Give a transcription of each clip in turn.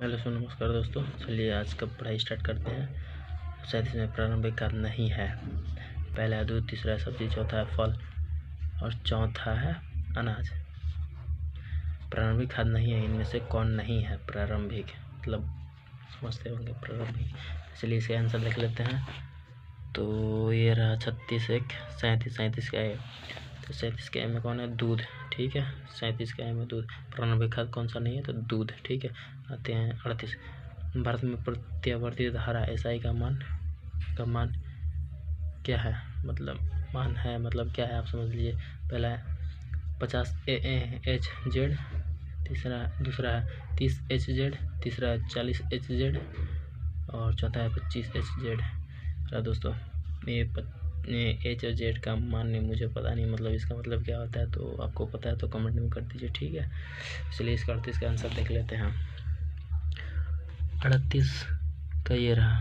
Hello सो नमस्कार दोस्तों, चलिए आज का पढ़ाई स्टार्ट करते हैं। शायद इसमें प्रारंभिक खाद नहीं है। पहला है दूध, तीसरा है सब्जी, चौथा है फल और चौथा है अनाज। प्रारंभिक खाद नहीं है, इनमें से कौन नहीं है प्रारंभिक, मतलब समझते होंगे प्रारंभिक। चलिए इसका आंसर लिख लेते हैं। तो ये रहा 36 एक 37 का ए। तो 37 के ए में कौन है? दूध। ठीक है, 37 के ए में दूध। प्रारंभिक खाद कौन सा नहीं है? तो दूध। ठीक है, आते हैं 38। भारत में प्रत्यावर्ती धारा एसआई का मान क्या है? मतलब मान है, मतलब क्या है आप समझ लीजिए। पहला है 50 AH/Z, दूसरा है 30 HZ, तीसरा है 40 HZ और चौथा है 25 HZ। दोस्तों ये H और Z का मान नहीं, मुझे पता नहीं, मतलब इसका मतलब क्या होता है। तो आपको पता है तो कमेंट में कर दीजिए। ठीक है, इसलिए इसका 38 का आंसर देख लेते हैं। 38 का ये रहा,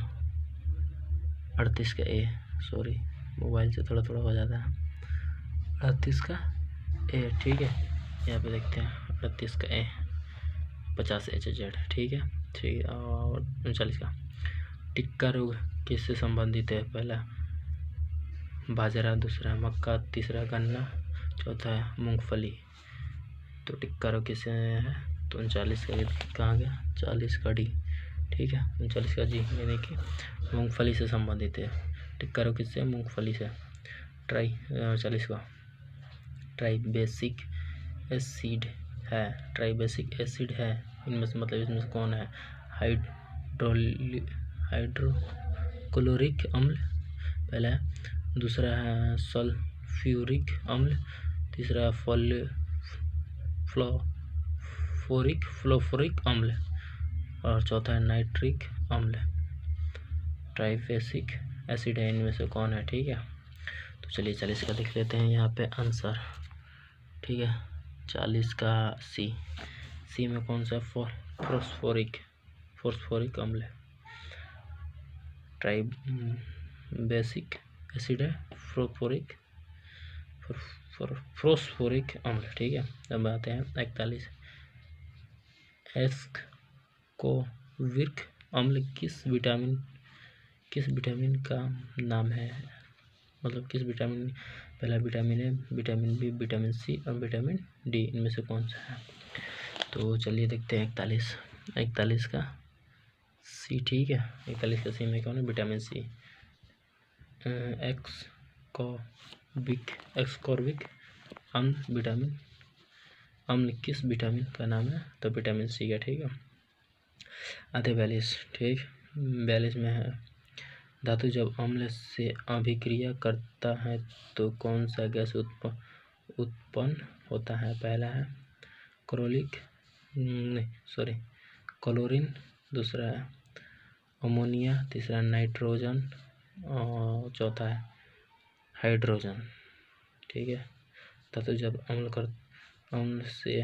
38 का ए, सॉरी मोबाइल से थोड़ा हो जाता है। 38 का ए, ठीक है, यहाँ पे देखते हैं 38 का ए 50 HZ। ठीक है, और 39 का टिक्का रोग किससे संबंधित है? पहला बाजरा, दूसरा मक्का, तीसरा गन्ना, चौथा है मूंगफली। तो टिक्का रोग किससे है? तो 39 का कहाँ गया? 40 का डी। ठीक है, 39 का जी, यानी कि मूंगफली से संबंधित है। टिक्का रोग किससे? मूंगफली से। 40 का ट्राइबेसिक एसिड है। ट्राइबेसिक एसिड है, इनमें से मतलब इसमें से कौन है? हाइड्रोक्लोरिक अम्ल पहला है, दूसरा है सल्फ्यूरिक अम्ल, तीसरा है फ्लोफोरिक अम्ल और चौथा है नाइट्रिक अम्ल। ट्राइबेसिक एसिड है, इनमें से कौन है? ठीक है, तो चलिए 40 का लिख लेते हैं यहाँ पे आंसर। ठीक है, 40 का सी में कौन सा? फोस्फोरिक अम्ल। ट्राइबेसिक एसिड है फोस्फोरिक अम्ल। ठीक है, अब आते हैं 41। एस्कोर्बिक अम्ल किस विटामिन का नाम है? मतलब किस विटामिन? पहला vitamin A, vitamin B, vitamin C और विटामिन डी, इनमें से कौन सा है? तो चलिए देखते हैं 41 का सी। ठीक है, 41 का सी में कौन है? Vitamin C. एक्सकॉर्बिक अम्ल किस विटामिन का नाम है? तो विटामिन सी का। ठीक है, आते 42। ठीक, 42 में है धातु जब अम्ल से अभिक्रिया करता है तो कौन सा गैस उत्पन्न होता है? पहला है क्लोरीन, दूसरा है अमोनिया, तीसरा नाइट्रोजन और चौथा है हाइड्रोजन। ठीक है, धातु जब अम्ल से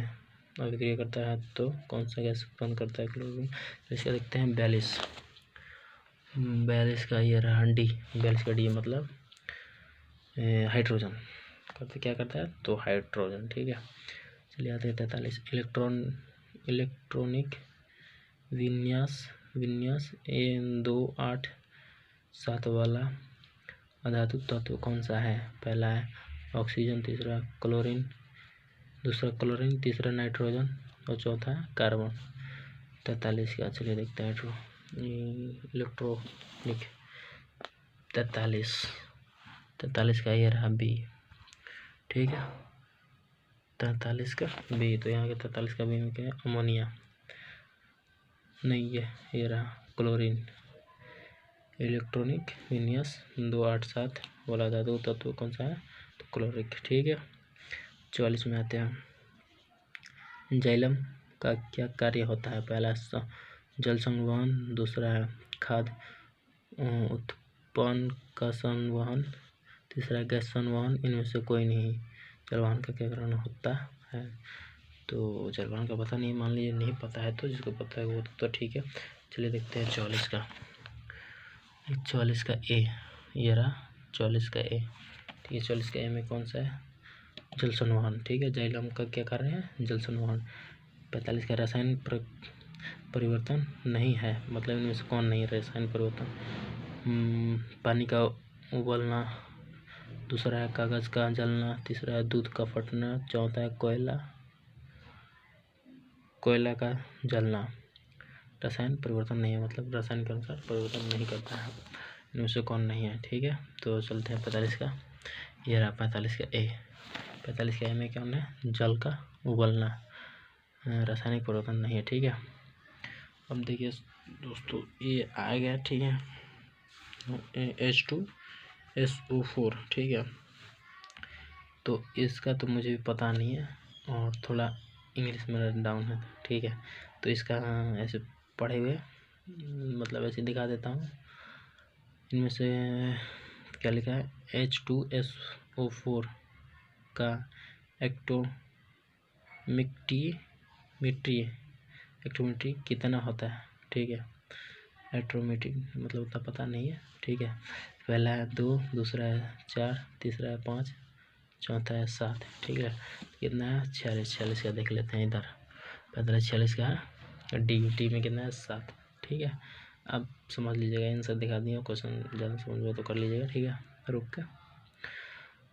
अभिक्रिया करता है तो कौन सा गैस उत्पन्न करता है? क्लोरीन। तो इसका देखते हैं 42 का ये रहा डी। 42 का डी मतलब हाइड्रोजन क्या करता है? तो हाइड्रोजन। ठीक है, चलिए आते हैं 43। इलेक्ट्रॉनिक विन्यास A287 वाला अधातु तत्व कौन सा है? पहला है ऑक्सीजन, तीसरा क्लोरीन, दूसरा क्लोरीन, तीसरा नाइट्रोजन और चौथा है कार्बन। 43 का चलिए देखते हैं इलेक्ट्रॉनिक 43 का ये रहा बी। ठीक है, 43 का बी। तो यहाँ के 43 का बी में क्या है? अमोनिया नहीं, ये रहा क्लोरीन। इलेक्ट्रॉनिक विन्यास 287 वाला धातु तत्व कौन सा है? तो क्लोरिक। ठीक है, 44 में आते हैं। जाइलम का क्या कार्य होता है? पहला जल संवहन, दूसरा है खाद्य उत्पन्न का संवहन, तीसरा गैस संवहन, इनमें से कोई नहीं। जलवहन का क्या कारण होता है? तो जलवहन का पता नहीं, मान लीजिए नहीं पता है, तो जिसको पता है वो तो ठीक है। चलिए देखते हैं 44 का ए, ये रहा 44 का ए। ठीक है, 44 का ए में कौन सा है? जल संवहन। ठीक है, जाइलम का क्या कार्य है? जल संवहन। 45 का रासायनिक परिवर्तन नहीं है, मतलब इनमें से कौन नहीं है रासायनिक परिवर्तन? पानी का उबलना, दूसरा है कागज़ का जलना, तीसरा है दूध का फटना, चौथा है कोयला का जलना। रासायनिक परिवर्तन नहीं है, मतलब रासायनिक के अनुसार परिवर्तन नहीं करता है, इनमें से कौन नहीं है। ठीक है, तो चलते हैं 45 का। ये रहा 45 का ए। 45 का ए में क्या है? जल का उबलना, रासायनिक परिवर्तन नहीं है। ठीक है, अब देखिए दोस्तों ये आ गया। ठीक है, H2SO4। ठीक है, तो इसका तो मुझे भी पता नहीं है और थोड़ा इंग्लिश में डाउन है। ठीक है, तो इसका ऐसे पढ़े हुए मतलब ऐसे दिखा देता हूँ। इनमें से क्या लिखा है? H2SO4 का एक्टोमेट्री कितना होता है? ठीक है, एक्टोमेट्री मतलब उतना पता नहीं है। ठीक है, पहला है 2, दूसरा है 4, तीसरा है 5, चौथा है 7। ठीक है, कितना है? 46 का देख लेते हैं इधर। 45 का है डी में कितना है? 7। ठीक है, अब समझ लीजिएगा, इन सब दिखा दिया। क्वेश्चन ज़्यादा समझ में तो कर लीजिएगा। ठीक है, रुक के।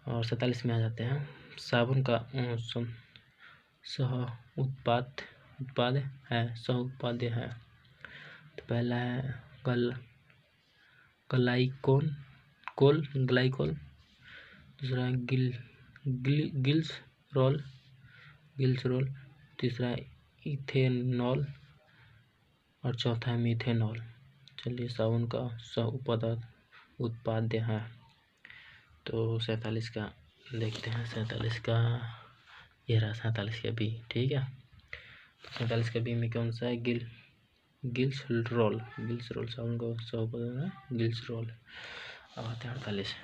और 47 में आ जाते हैं। साबुन का सह उत्पाद्य है। तो पहला है ग्लाइकोल, दूसरा है गिल्सरोल, तीसरा है इथेनॉल और चौथा है मीथेनॉल। चलिए, साबुन का उत्पाद्य है। तो 47 का देखते हैं। 47 का ये रहा 47 का बी। ठीक है, तो 47 का बी में कौन सा है? गिल्सरोल साबुन का उत्पाद्य है गिल्सरोल। अब आते हैं 48।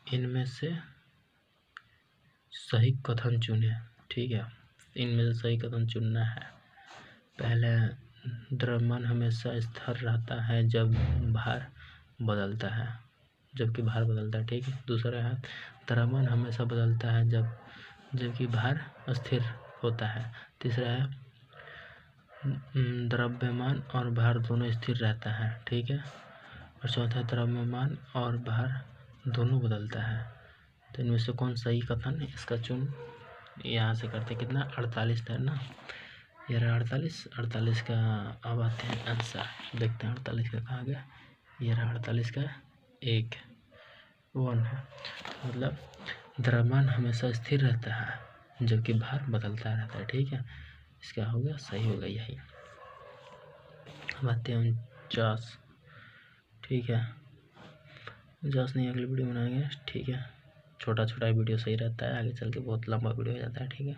इनमें से सही कथन चुने। ठीक है, इनमें से सही कथन चुनना है। पहले, द्रव्यमान हमेशा स्थिर रहता है जबकि भार बदलता है। ठीक है, दूसरा है द्रव्यमान हमेशा बदलता है जबकि भार स्थिर होता है। तीसरा है द्रव्यमान और भार दोनों स्थिर रहता है। ठीक है, और चौथा द्रव्यमान और भार दोनों बदलता है। तो इनमें से कौन सही कथन है? इसका चुन यहाँ से करते कितना? 48 था ना, ये रहा 48 का। अब आते हैं आंसर, देखते हैं 48 का कहाँ गया। ये रहा 48 का 1 है, मतलब द्रव्यमान हमेशा स्थिर रहता है जबकि भार बदलता रहता है। ठीक है, इसका हो गया, सही होगा यही। अब आते हैं 49। ठीक है, 49 नहीं, अगली वीडियो बनाएंगे। ठीक है, छोटा वीडियो सही रहता है, आगे चल के बहुत लंबा वीडियो हो जाता है। ठीक है।